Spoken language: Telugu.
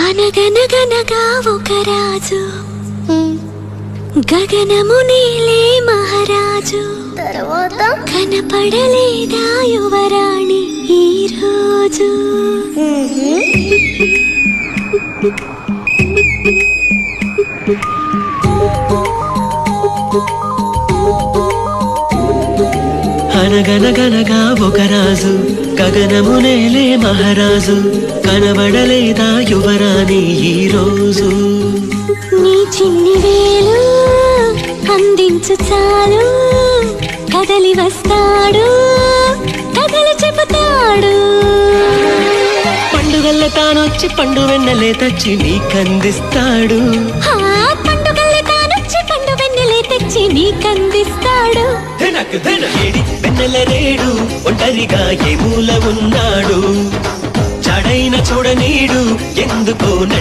అనగనగనగా ఒక రాజు గగనము నీలే మహారాజు తర్వాత కనపడలేదా యువరాణి ఈ రోజు అనగనగనగా ఒక రాజు గగనము నేలే మహారాజు కనబడలేదా యువరాణి ఈ రోజు నీ చిన్ని వేలు అందించు చాలు కదలి వస్తాడు కథలు చెబుతాడు పండుగల్ల తానొచ్చి పండు వెన్నెలే తెచ్చి నీకందిస్తాడు పండుగల్లే తానొచ్చి పండు వెన్నెలే తెచ్చి నీకందిస్తాడు ఏడి వెన్నెల రేడు ఒంటరిగా ఏ మూల ఉన్నాడు చాడైన చూడనీడు ఎందుకో నడి